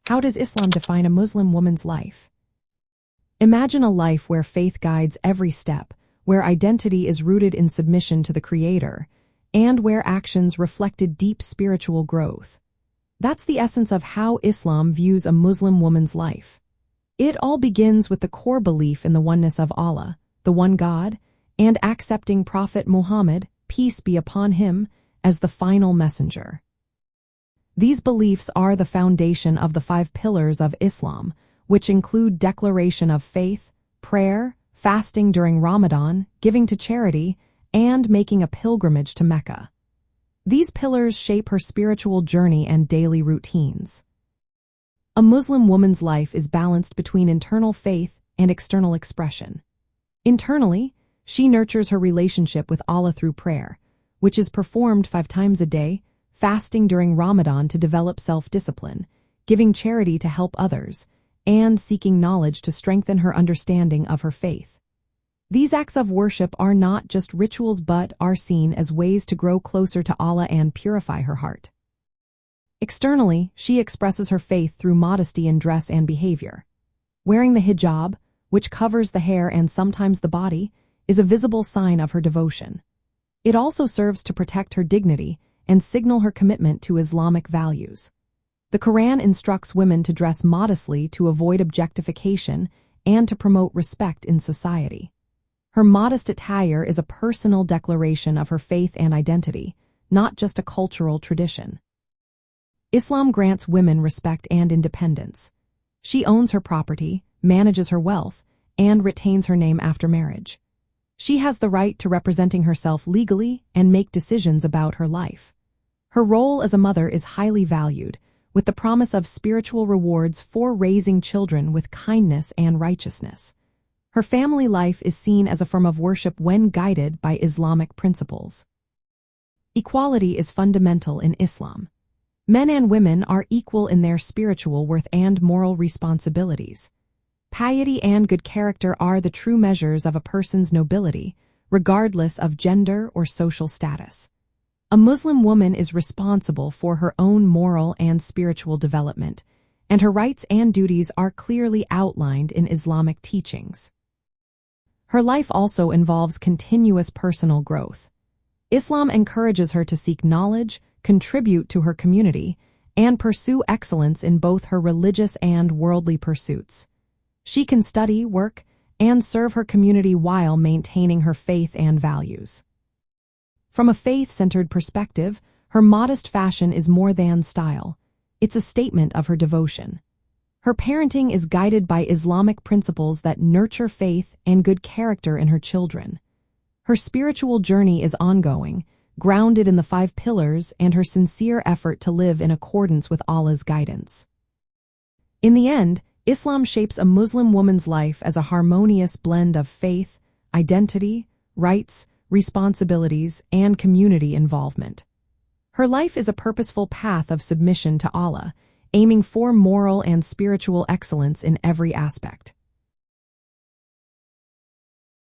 How does Islam define a Muslim woman's life? Imagine a life where faith guides every step, where identity is rooted in submission to the Creator, and where actions reflected deep spiritual growth. That's the essence of how Islam views a Muslim woman's life. It all begins with the core belief in the oneness of Allah, the one God, and accepting Prophet Muhammad, peace be upon him, as the final messenger. These beliefs are the foundation of the 5 pillars of Islam, which include declaration of faith, prayer, fasting during Ramadan, giving to charity, and making a pilgrimage to Mecca. These pillars shape her spiritual journey and daily routines. A Muslim woman's life is balanced between internal faith and external expression. Internally, she nurtures her relationship with Allah through prayer, which is performed 5 times a day, fasting during Ramadan to develop self-discipline, giving charity to help others, and seeking knowledge to strengthen her understanding of her faith. These acts of worship are not just rituals but are seen as ways to grow closer to Allah and purify her heart. Externally, she expresses her faith through modesty in dress and behavior. Wearing the hijab, which covers the hair and sometimes the body, is a visible sign of her devotion. It also serves to protect her dignity and signal her commitment to Islamic values. The Quran instructs women to dress modestly to avoid objectification and to promote respect in society. Her modest attire is a personal declaration of her faith and identity, not just a cultural tradition. Islam grants women respect and independence. She owns her property, manages her wealth, and retains her name after marriage. She has the right to representing herself legally and make decisions about her life. Her role as a mother is highly valued, with the promise of spiritual rewards for raising children with kindness and righteousness. Her family life is seen as a form of worship when guided by Islamic principles. Equality is fundamental in Islam. Men and women are equal in their spiritual worth and moral responsibilities. Piety and good character are the true measures of a person's nobility, regardless of gender or social status. A Muslim woman is responsible for her own moral and spiritual development, and her rights and duties are clearly outlined in Islamic teachings. Her life also involves continuous personal growth. Islam encourages her to seek knowledge, contribute to her community, and pursue excellence in both her religious and worldly pursuits. She can study, work, and serve her community while maintaining her faith and values. From a faith-centered perspective, her modest fashion is more than style. It's a statement of her devotion. Her parenting is guided by Islamic principles that nurture faith and good character in her children. Her spiritual journey is ongoing, grounded in the 5 pillars and her sincere effort to live in accordance with Allah's guidance. In the end, Islam shapes a Muslim woman's life as a harmonious blend of faith, identity, rights, responsibilities, and community involvement. Her life is a purposeful path of submission to Allah, aiming for moral and spiritual excellence in every aspect.